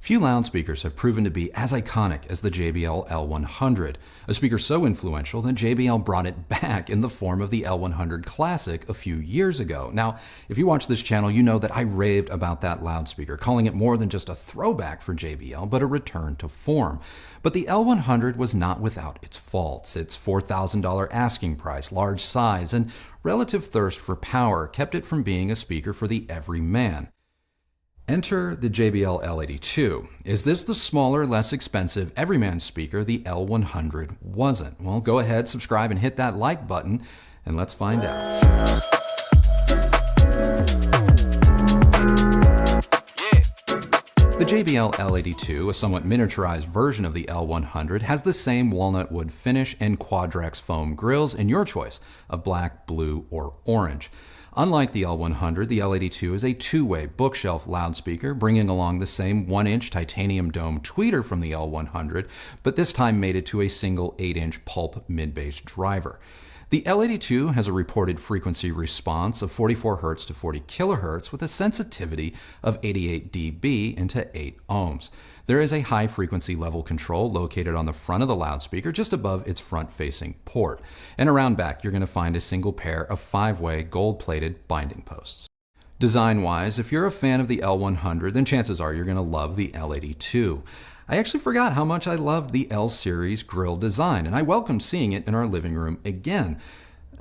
Few loudspeakers have proven to be as iconic as the JBL L100, a speaker so influential that JBL brought it back in the form of the L100 Classic a few years ago. Now, if you watch this channel, you know that I raved about that loudspeaker, calling it more than just a throwback for JBL, but a return to form. But the L100 was not without its faults. Its $4,000 asking price, large size, and relative thirst for power kept it from being a speaker for the everyman. Enter the JBL L82. Is this the smaller, less expensive everyman speaker the L100 wasn't? Well, go ahead, subscribe, and hit that like button, and let's find out. The JBL L82, a somewhat miniaturized version of the L100, has the same walnut wood finish and Quadrex foam grills in your choice of black, blue, or orange. Unlike the L100, the L82 is a two-way bookshelf loudspeaker, bringing along the same 1-inch titanium dome tweeter from the L100, but this time made it to a single 8-inch pulp mid-bass driver. The L82 has a reported frequency response of 44 Hz to 40 kHz with a sensitivity of 88 dB into 8 ohms. There is a high frequency level control located on the front of the loudspeaker just above its front-facing port. And around back, you're going to find a single pair of 5-way gold-plated binding posts. Design-wise, if you're a fan of the L100, then chances are you're going to love the L82. I actually forgot how much I loved the L series grille design, and I welcomed seeing it in our living room again.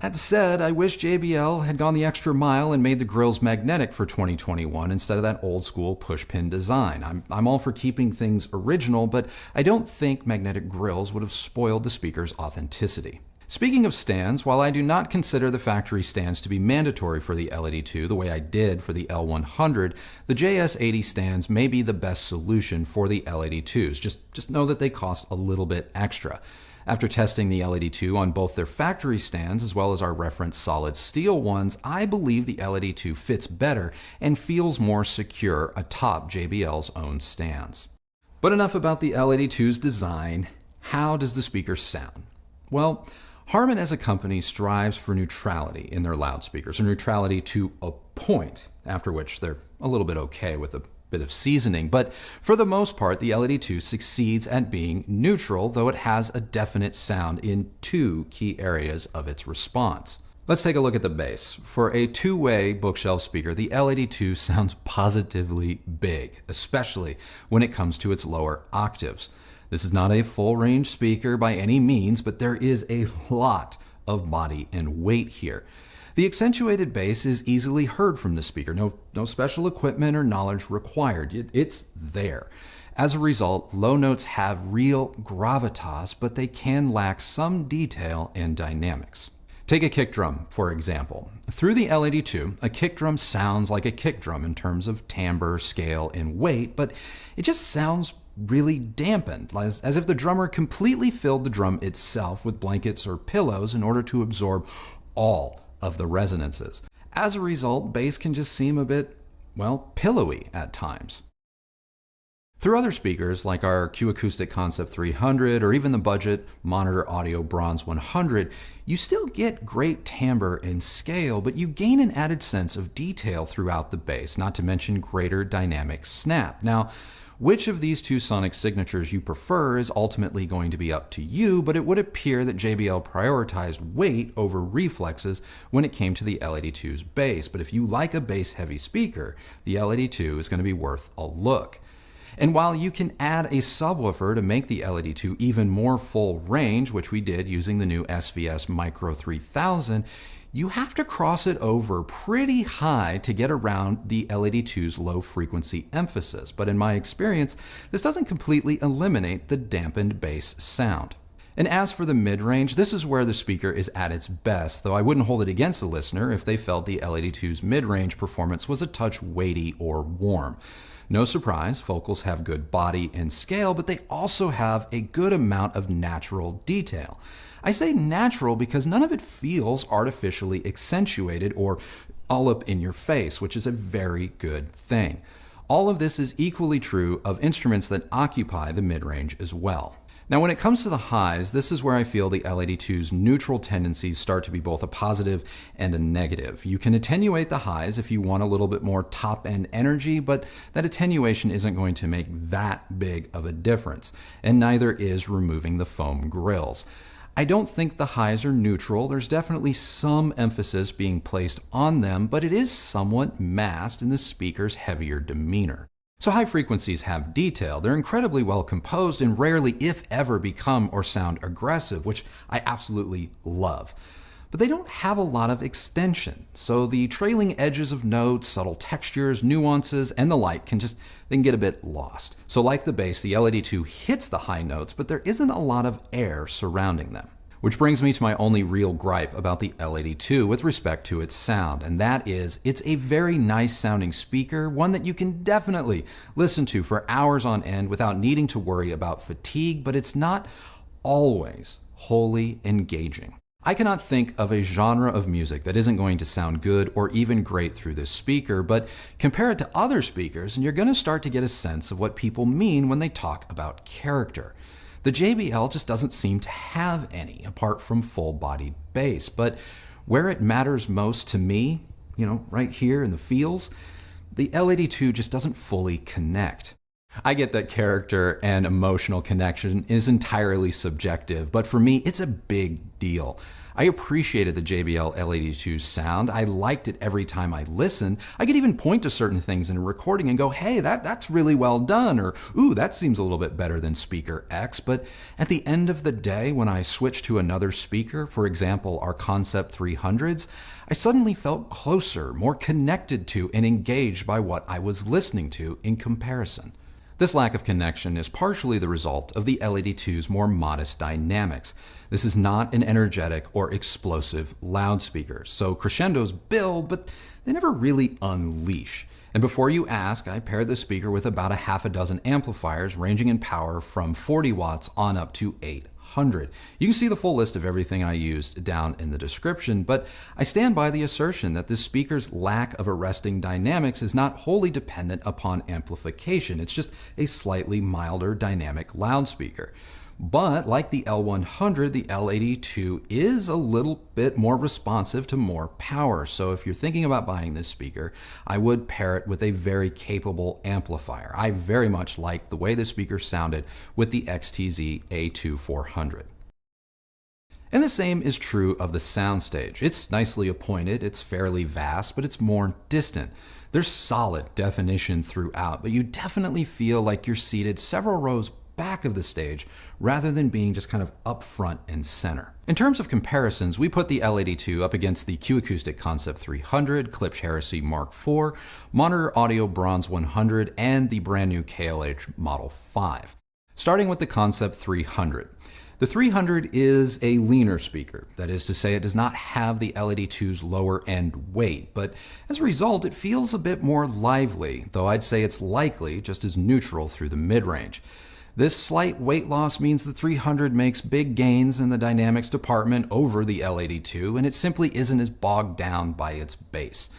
That said, I wish JBL had gone the extra mile and made the grills magnetic for 2021 instead of that old school pushpin design. I'm all for keeping things original, but I don't think magnetic grills would have spoiled the speaker's authenticity. Speaking of stands, while I do not consider the factory stands to be mandatory for the L82 the way I did for the L100, the JS80 stands may be the best solution for the L82s. Just know that they cost a little bit extra. After testing the L82 on both their factory stands as well as our reference solid steel ones, I believe the L82 fits better and feels more secure atop JBL's own stands. But enough about the L82's design. How does the speaker sound? Well, Harman as a company strives for neutrality in their loudspeakers, or neutrality to a point, after which they're a little bit okay with a bit of seasoning. But for the most part, the L82 succeeds at being neutral, though it has a definite sound in two key areas of its response. Let's take a look at the bass. For a two-way bookshelf speaker, the L82 sounds positively big, especially when it comes to its lower octaves. This is not a full-range speaker by any means, but there is a lot of body and weight here. The accentuated bass is easily heard from the speaker. No special equipment or knowledge required. It's there. As a result, low notes have real gravitas, but they can lack some detail and dynamics. Take a kick drum, for example. Through the L82, a kick drum sounds like a kick drum in terms of timbre, scale, and weight, but it just sounds really dampened, as if the drummer completely filled the drum itself with blankets or pillows in order to absorb all of the resonances. As a result, bass can just seem a bit, well, pillowy at times. Through other speakers like our Q Acoustic Concept 300 or even the budget Monitor Audio Bronze 100, you still get great timbre and scale, but you gain an added sense of detail throughout the bass, not to mention greater dynamic snap. Now, which of these two sonic signatures you prefer is ultimately going to be up to you, but it would appear that JBL prioritized weight over reflexes when it came to the L82's bass. But if you like a bass-heavy speaker, the L82 is going to be worth a look. And while you can add a subwoofer to make the L82 even more full range, which we did using the new SVS Micro 3000, you have to cross it over pretty high to get around the L82's low frequency emphasis. But in my experience, this doesn't completely eliminate the dampened bass sound. And as for the mid-range, this is where the speaker is at its best, though I wouldn't hold it against the listener if they felt the L82's mid-range performance was a touch weighty or warm. No surprise, vocals have good body and scale, but they also have a good amount of natural detail. I say natural because none of it feels artificially accentuated or all up in your face, which is a very good thing. All of this is equally true of instruments that occupy the mid-range as well. Now, when it comes to the highs, this is where I feel the L82's neutral tendencies start to be both a positive and a negative. You can attenuate the highs if you want a little bit more top-end energy, but that attenuation isn't going to make that big of a difference, and neither is removing the foam grills. I don't think the highs are neutral. There's definitely some emphasis being placed on them, but it is somewhat masked in the speaker's heavier demeanor. So high frequencies have detail. They're incredibly well composed and rarely, if ever, become or sound aggressive, which I absolutely love. But they don't have a lot of extension. So the trailing edges of notes, subtle textures, nuances, and the like they can get a bit lost. So like the bass, the L82 hits the high notes, but there isn't a lot of air surrounding them. Which brings me to my only real gripe about the L82 with respect to its sound, and that is it's a very nice sounding speaker, one that you can definitely listen to for hours on end without needing to worry about fatigue, but it's not always wholly engaging. I cannot think of a genre of music that isn't going to sound good or even great through this speaker, but compare it to other speakers and you're going to start to get a sense of what people mean when they talk about character. The JBL just doesn't seem to have any, apart from full-bodied bass. But where it matters most to me, right here in the feels, the L82 just doesn't fully connect. I get that character and emotional connection is entirely subjective, but for me, it's a big deal. I appreciated the JBL L82's sound. I liked it every time I listened. I could even point to certain things in a recording and go, hey, that's really well done, or ooh, that seems a little bit better than speaker X. But at the end of the day, when I switched to another speaker, for example, our Concept 300s, I suddenly felt closer, more connected to, and engaged by what I was listening to in comparison. This lack of connection is partially the result of the L82's more modest dynamics. This is not an energetic or explosive loudspeaker, so crescendos build, but they never really unleash. And before you ask, I paired the speaker with about a half a dozen amplifiers ranging in power from 40 watts on up to 800. You can see the full list of everything I used down in the description, but I stand by the assertion that this speaker's lack of arresting dynamics is not wholly dependent upon amplification. It's just a slightly milder dynamic loudspeaker. But like the L100, the L82 is a little bit more responsive to more power. So if you're thinking about buying this speaker, I would pair it with a very capable amplifier. I very much liked the way the speaker sounded with the XTZ A2400. And the same is true of the soundstage. It's nicely appointed, it's fairly vast, but it's more distant. There's solid definition throughout, but you definitely feel like you're seated several rows back of the stage rather than being just kind of up front and center. In terms of comparisons, we put the L82 up against the Q Acoustic Concept 300, Klipsch Heresy Mark IV, Monitor Audio Bronze 100, and the brand new KLH Model 5. Starting with the Concept 300. The 300 is a leaner speaker. That is to say, it does not have the L82's lower end weight, but as a result, it feels a bit more lively, though I'd say it's likely just as neutral through the mid-range. This slight weight loss means the 300 makes big gains in the dynamics department over the L82, and it simply isn't as bogged down by its bass.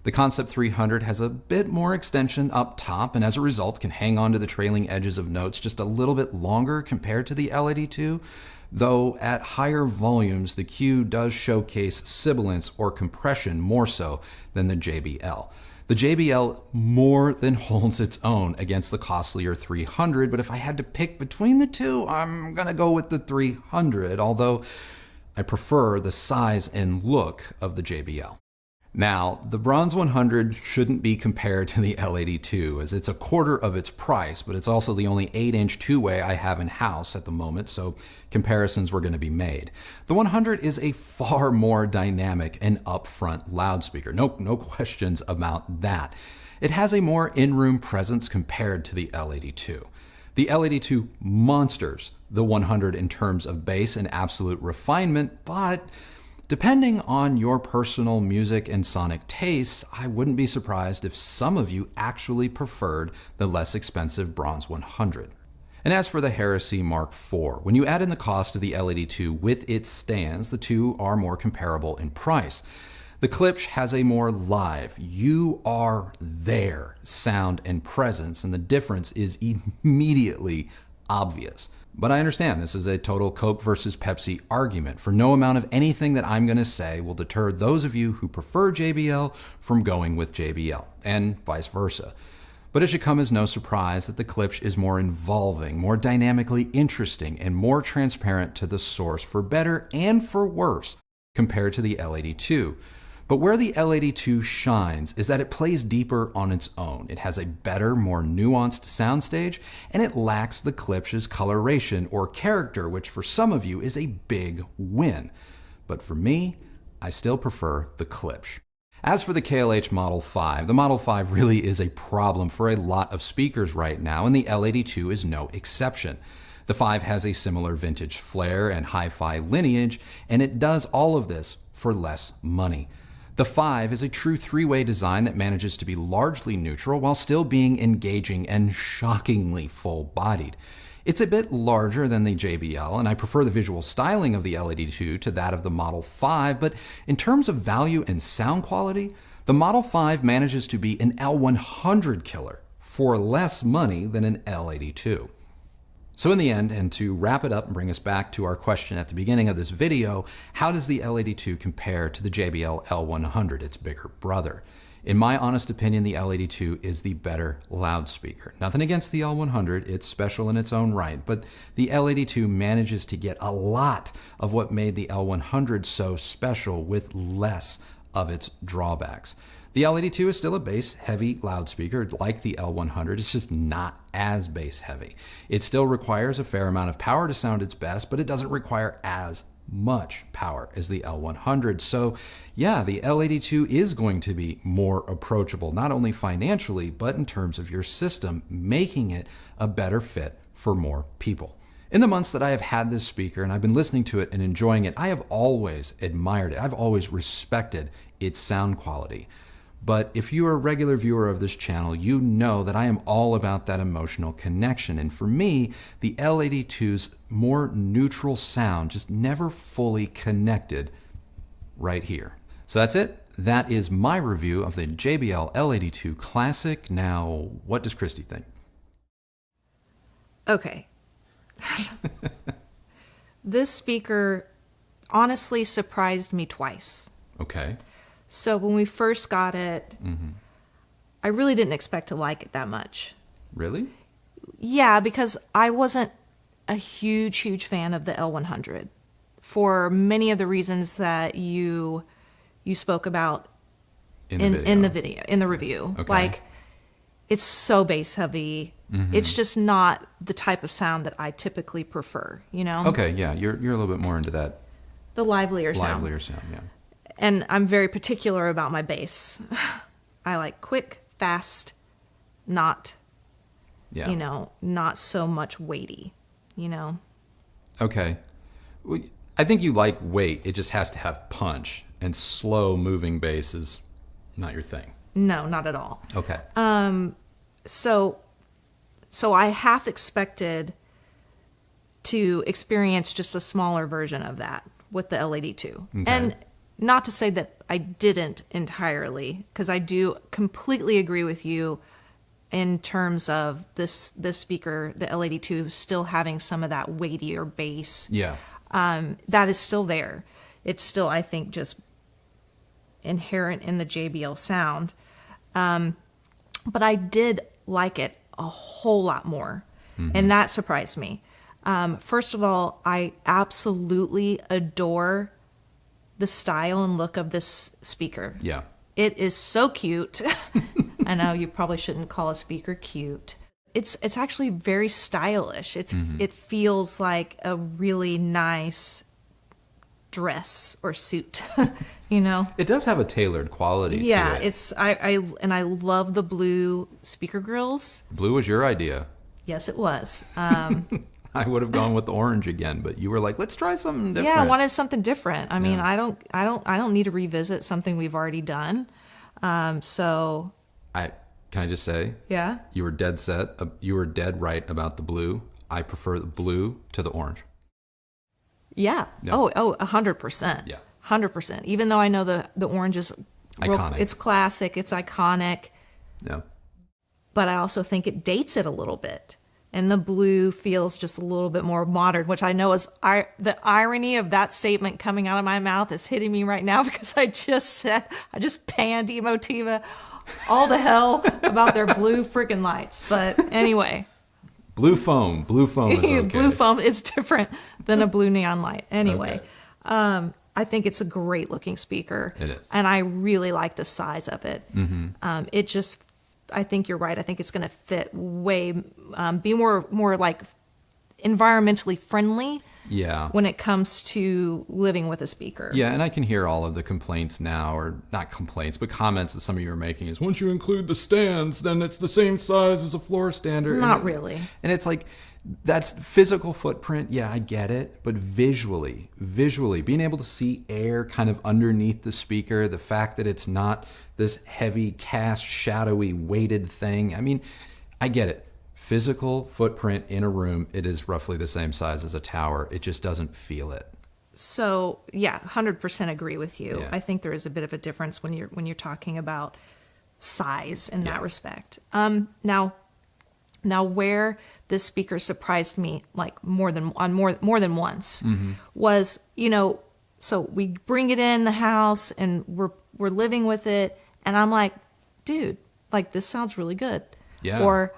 The Concept 300 has a bit more extension up top, and as a result can hang on to the trailing edges of notes just a little bit longer compared to the L82, though at higher volumes the Q does showcase sibilance or compression more so than the JBL. The JBL more than holds its own against the costlier 300, but if I had to pick between the two, I'm gonna go with the 300, although I prefer the size and look of the JBL. Now, the Bronze 100 shouldn't be compared to the L82, as it's a quarter of its price, but it's also the only 8-inch two-way I have in-house at the moment, so comparisons were going to be made. The 100 is a far more dynamic and upfront loudspeaker, no questions about that. It has a more in-room presence compared to the L82. The L82 monsters the 100 in terms of bass and absolute refinement, but depending on your personal music and sonic tastes, I wouldn't be surprised if some of you actually preferred the less expensive Bronze 100. And as for the Heresy Mark IV, when you add in the cost of the L82 with its stands, the two are more comparable in price. The Klipsch has a more live, you are there sound and presence, and the difference is immediately obvious. But I understand this is a total Coke versus Pepsi argument, for no amount of anything that I'm going to say will deter those of you who prefer JBL from going with JBL, and vice versa. But it should come as no surprise that the Klipsch is more involving, more dynamically interesting, and more transparent to the source for better and for worse compared to the L82. But where the L82 shines is that it plays deeper on its own. It has a better, more nuanced soundstage, and it lacks the Klipsch's coloration or character, which for some of you is a big win. But for me, I still prefer the Klipsch. As for the KLH Model 5, the Model 5 really is a problem for a lot of speakers right now, and the L82 is no exception. The 5 has a similar vintage flair and hi-fi lineage, and it does all of this for less money. The 5 is a true three-way design that manages to be largely neutral while still being engaging and shockingly full-bodied. It's a bit larger than the JBL, and I prefer the visual styling of the L82 to that of the Model 5, but in terms of value and sound quality, the Model 5 manages to be an L100 killer for less money than an L82. So in the end, and to wrap it up and bring us back to our question at the beginning of this video, how does the L82 compare to the JBL L100, its bigger brother? In my honest opinion, the L82 is the better loudspeaker. Nothing against the L100, it's special in its own right, but the L82 manages to get a lot of what made the L100 so special with less of its drawbacks. The L82 is still a bass-heavy loudspeaker like the L100. It's just not as bass-heavy. It still requires a fair amount of power to sound its best, but it doesn't require as much power as the L100. So yeah, the L82 is going to be more approachable, not only financially, but in terms of your system, making it a better fit for more people. In the months that I have had this speaker and I've been listening to it and enjoying it, I have always admired it. I've always respected its sound quality. But if you're a regular viewer of this channel, you know that I am all about that emotional connection. And for me, the L82's more neutral sound just never fully connected right here. So that's it. That is my review of the JBL L82 Classic. Now, what does Kristi think? Okay. This speaker honestly surprised me twice. Okay. So when we first got it, I really didn't expect to like it that much. Really? Yeah, because I wasn't a huge fan of the L100 for many of the reasons that you spoke about in the review. Okay. Like, it's so bass heavy. It's just not the type of sound that I typically prefer, you know? Okay, yeah, you're a little bit more into that. The livelier sound. Livelier sound, yeah. And I'm very particular about my bass. I like quick, fast, not, not so much weighty, Okay. Well, I think you like weight. It just has to have punch, and slow moving bass is not your thing. No, not at all. Okay. So I half expected to experience just a smaller version of that with the L82. Okay. And not to say that I didn't entirely, because I do completely agree with you in terms of this speaker, the L82, still having some of that weightier bass. Yeah. That is still there. It's still, I think, just inherent in the JBL sound. But I did like it a whole lot more. And that surprised me. First of all, I absolutely adore the style and look of this speaker. Yeah. It is so cute. I know you probably shouldn't call a speaker cute. It's actually very stylish. It feels like a really nice dress or suit, It does have a tailored quality to it. Yeah, I love the blue speaker grills. Blue was your idea. Yes, it was. I would have gone with the orange again, but you were like, let's try something different. Yeah, I wanted something different. I mean, I don't need to revisit something we've already done. Can I just say? Yeah. You were dead set. You were dead right about the blue. I prefer the blue to the orange. Yeah. Oh, 100%. Yeah. 100%. Even though I know the orange is iconic. It's classic. It's iconic. Yeah. But I also think it dates it a little bit. and the blue feels just a little bit more modern, which I know is the irony of that statement coming out of my mouth is hitting me right now because I just panned Emotiva all the hell about their blue freaking lights. But anyway. Blue foam is okay. Blue foam is different than a blue neon light. Anyway, okay. I think it's a great looking speaker. It is. And I really like the size of it. I think you're right. I think it's going to fit be more like environmentally friendly. Yeah. When it comes to living with a speaker. Yeah, and I can hear all of the complaints now, or not complaints, but comments that some of you are making is, once you include the stands, then it's the same size as a floor stander. Not really. And it's like, that's physical footprint. Yeah, I get it. But visually, being able to see air kind of underneath the speaker, the fact that it's not this heavy, cast, shadowy, weighted thing. I mean, I get it. Physical footprint in a room, it is roughly the same size as a tower. It just doesn't feel it. So, yeah, 100% agree with you. Yeah. I think there is a bit of a difference when you're talking about size in that respect. Now, where this speaker surprised me, like more than once, was, so we bring it in the house and we're living with it, and I'm like, dude, like this sounds really good. Yeah. Or,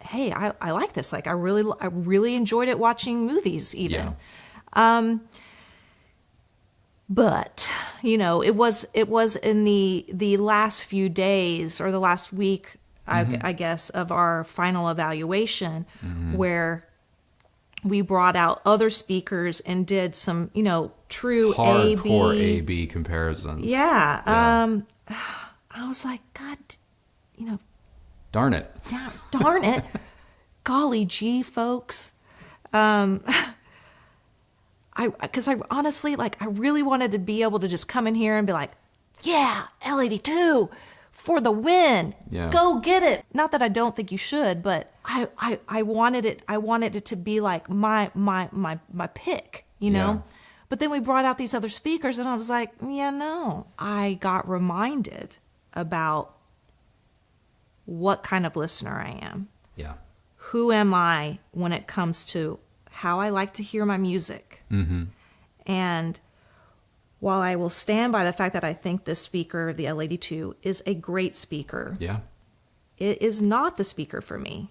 hey, I like this. Like I really enjoyed it watching movies even. Yeah. But it was in the last few days or the last week, I guess, of our final evaluation, where we brought out other speakers and did some, true hardcore A/B comparisons. Yeah. I was like, God, darn it. Darn it. Golly gee, folks. Because I honestly, I really wanted to be able to just come in here and be like, yeah, L82 for the win. Yeah. Go get it. Not that I don't think you should, but I wanted it to be like my pick, Yeah. But then we brought out these other speakers and I was like, yeah, no. I got reminded about what kind of listener I am. Yeah. Who am I when it comes to how I like to hear my music? And while I will stand by the fact that I think this speaker, the L82, is a great speaker, it is not the speaker for me.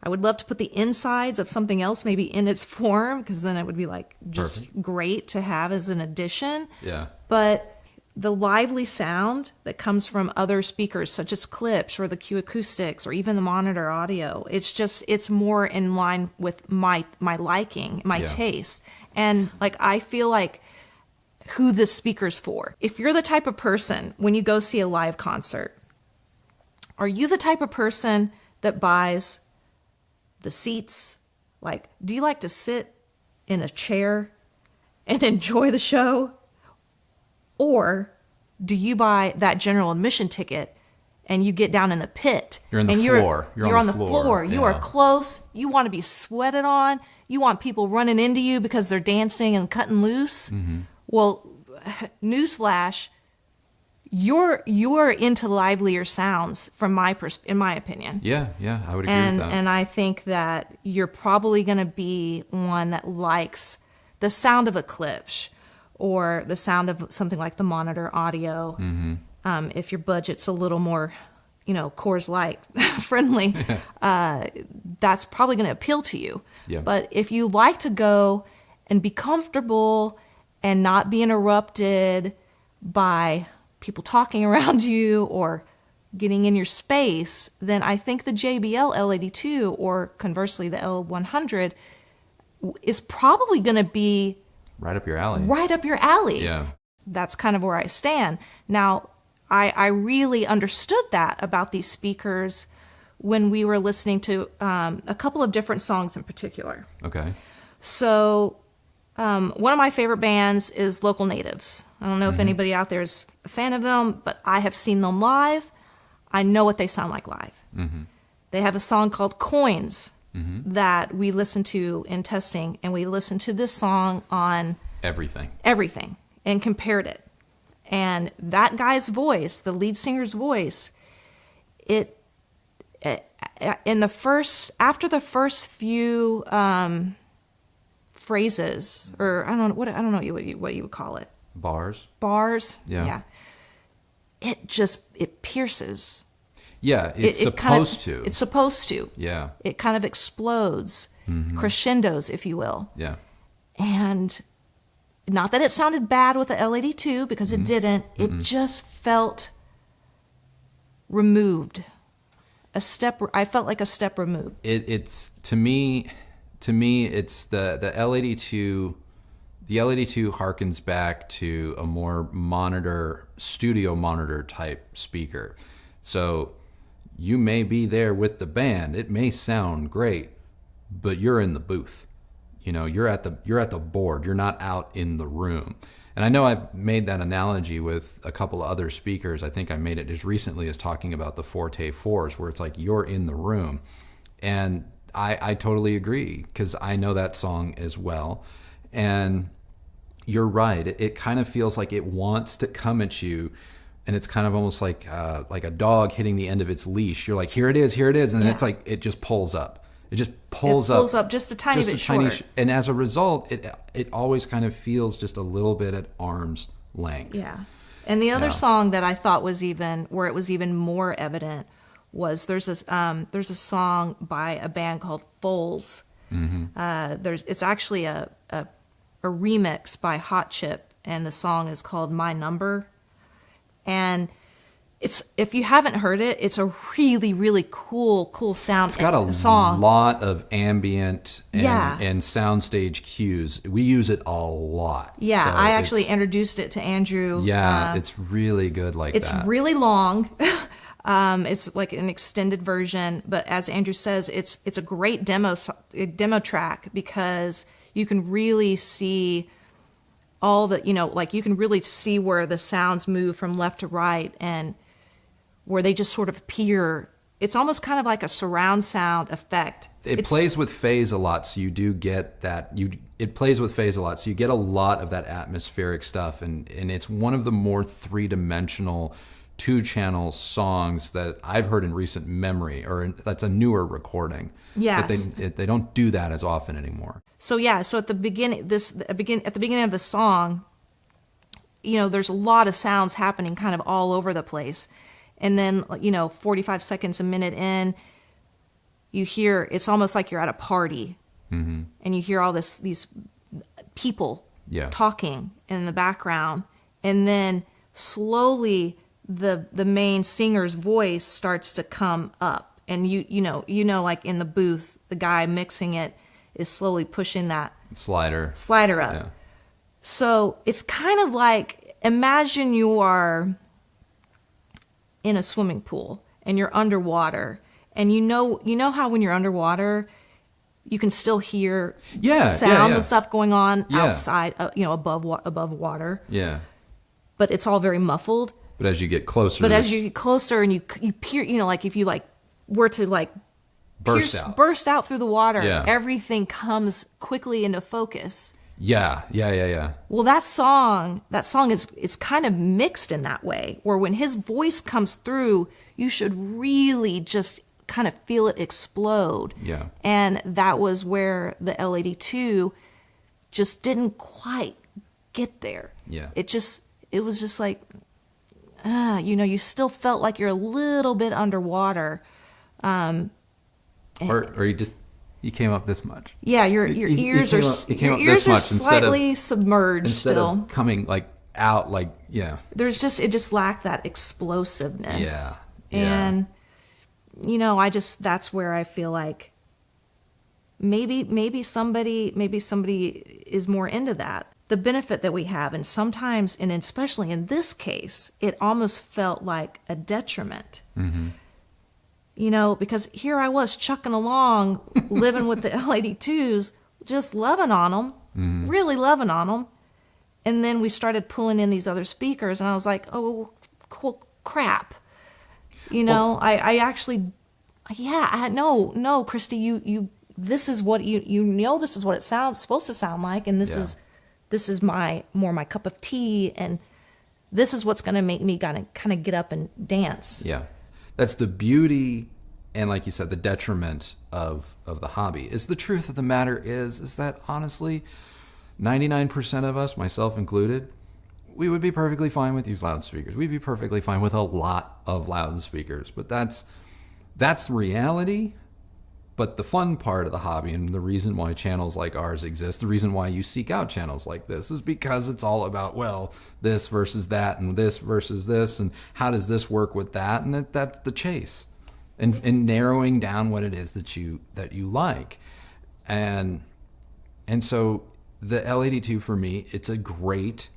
I would love to put the insides of something else maybe in its form, because then it would be just perfect. Great to have as an addition. Yeah. But the lively sound that comes from other speakers such as clips or the Q acoustics or even the monitor audio, it's more in line with my liking, my taste. And I feel like who this speaker's for. If you're the type of person, when you go see a live concert, are you the type of person that buys the seats? Do you like to sit in a chair and enjoy the show? Or do you buy that general admission ticket and you get down in the pit? You're on the floor. You're on the floor. You are close. You want to be sweated on. You want people running into you because they're dancing and cutting loose. Well, newsflash, you're into livelier sounds in my opinion. Yeah, I would agree with that. And I think that you're probably going to be one that likes the sound of a clip or the sound of something like the monitor audio. If your budget's a little more, Coors Light friendly, that's probably going to appeal to you. Yeah. But if you like to go and be comfortable and not be interrupted by people talking around you or getting in your space, then I think the JBL L82 or conversely the L100 is probably going to be right up your alley. Right up your alley. Yeah. That's kind of where I stand. Now, I really understood that about these speakers when we were listening to a couple of different songs in particular. Okay. So one of my favorite bands is Local Natives. I don't know if anybody out there is a fan of them, but I have seen them live. I know what they sound like live. They have a song called Coins that we listened to in testing, and we listened to this song on Everything, and compared it. And that guy's voice, the lead singer's voice, after the first few phrases, or I don't know what you would call it. Bars. Yeah. It pierces. Yeah, it's supposed to. It's supposed to. Yeah. It kind of explodes, crescendos, if you will. Yeah. And not that it sounded bad with the L82, because it didn't. It just felt removed. I felt like a step removed. It's to me it's the L82. The L82 harkens back to a more studio monitor type speaker. So you may be there with the band. It may sound great, but you're in the booth. You're at the board. You're not out in the room. And I know I've made that analogy with a couple of other speakers. I think I made it as recently as talking about the Forte 4s, where it's like you're in the room. And I totally agree, because I know that song as well. And you're right. It kind of feels like it wants to come at you, and it's kind of almost like a dog hitting the end of its leash. You're like, here it is, and then it's like it just pulls up. It just pulls up just a tiny bit short. And as a result, it always kind of feels just a little bit at arm's length. Yeah. And the other song that I thought was where it was even more evident was there's a song by a band called Foals. It's actually a remix by Hot Chip, and the song is called My Number. And if you haven't heard it, it's a really, really cool sound. It's got a song. lot of ambient and soundstage cues. We use it a lot. Yeah, so I actually introduced it to Andrew. Yeah, it's really good like that. It's really long. It's like an extended version, but as Andrew says, it's a great demo track, because you can really see all the, you can really see where the sounds move from left to right, and where they just sort of appear. It's almost kind of like a surround sound effect. It plays with phase a lot, so you do get that. It plays with phase a lot, so you get a lot of that atmospheric stuff, and it's one of the more three-dimensional, two-channel songs that I've heard in recent memory, that's a newer recording. Yes. But they don't do that as often anymore. So at the beginning of the song, there's a lot of sounds happening kind of all over the place. And then, 45 seconds, a minute in, you hear, it's almost like you're at a party. And you hear all these people talking in the background. And then slowly the main singer's voice starts to come up. And you know, like in the booth, the guy mixing it is slowly pushing that slider up. Yeah. So it's kind of like, imagine you are in a swimming pool and you're underwater, and you know how when you're underwater you can still hear sounds and stuff going on outside, above water. Yeah. But it's all very muffled. But as you get closer, and you peer, like if you were to burst out through the water, everything comes quickly into focus. Yeah. Well, that song it's kind of mixed in that way, where when his voice comes through, you should really just kind of feel it explode. Yeah. And that was where the L82 just didn't quite get there. Yeah. It was just like, you still felt like you're a little bit underwater. Or you came up this much. Yeah, your ears are slightly submerged instead still. Of coming out It just lacked that explosiveness. Yeah. And that's where I feel like maybe somebody is more into that. The benefit that we have, and sometimes, and especially in this case, it almost felt like a detriment. Because here I was chucking along, living with the L82s, just loving on them, really loving on them. And then we started pulling in these other speakers, and I was like, oh, crap. I actually, no, Christy, you, this is what this is what it supposed to sound like, and this is my cup of tea, and this is what's going to make me kind of get up and dance. Yeah. That's the beauty and like you said, the detriment of the hobby. Is the truth of the matter is that honestly, 99% of us, myself included, we would be perfectly fine with these loudspeakers. We'd be perfectly fine with a lot of loudspeakers, but that's reality. But the fun part of the hobby, and the reason why channels like ours exist, the reason why you seek out channels like this, is because it's all about, well, this versus that, and this versus this, and how does this work with that, and that's the chase, and narrowing down what it is that you like, and so the L82 for me, it's a great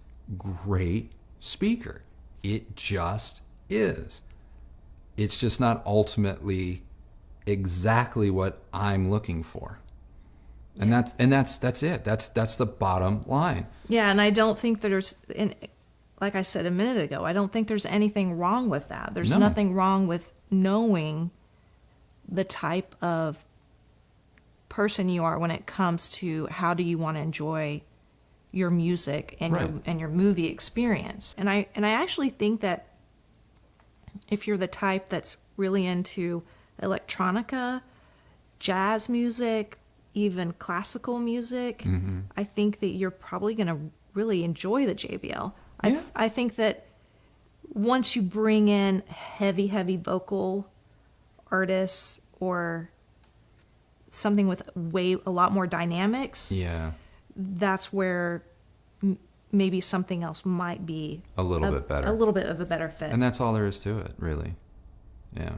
speaker. It just is. It's just not ultimately exactly what I'm looking for. And that's it. That's the bottom line. Yeah, and I don't think like I said a minute ago, I don't think there's anything wrong with that. There's nothing wrong with knowing the type of person you are when it comes to how do you want to enjoy your music and your movie experience. And I actually think that if you're the type that's really into electronica, jazz music, even classical music, I think that you're probably going to really enjoy the JBL. Yeah. I think that once you bring in heavy vocal artists or something with a lot more dynamics, that's where maybe something else might be a little bit better. A little bit of a better fit. And that's all there is to it, really. Yeah.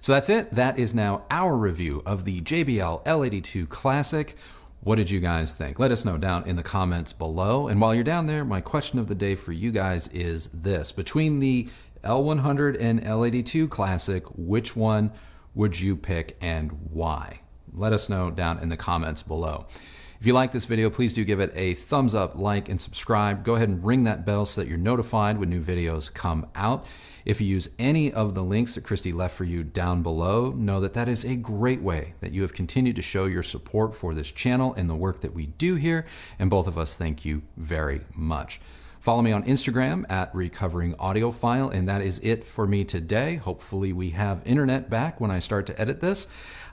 So that's it. That is now our review of the JBL L82 Classic. What did you guys think? Let us know down in the comments below. And while you're down there, my question of the day for you guys is this. Between the L100 and L82 Classic, which one would you pick and why? Let us know down in the comments below. If you like this video, please do give it a thumbs up, like, and subscribe. Go ahead and ring that bell so that you're notified when new videos come out. If you use any of the links that Kristi left for you down below, know that that is a great way that you have continued to show your support for this channel and the work that we do here, and both of us thank you very much. Follow me on Instagram at Recovering Audiophile, and that is it for me today. Hopefully we have internet back when I start to edit this.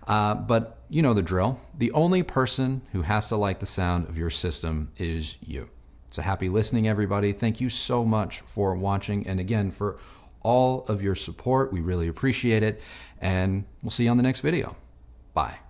But you know the drill. The only person who has to like the sound of your system is you. So happy listening, everybody. Thank you so much for watching. And again, for all of your support, we really appreciate it. And we'll see you on the next video. Bye.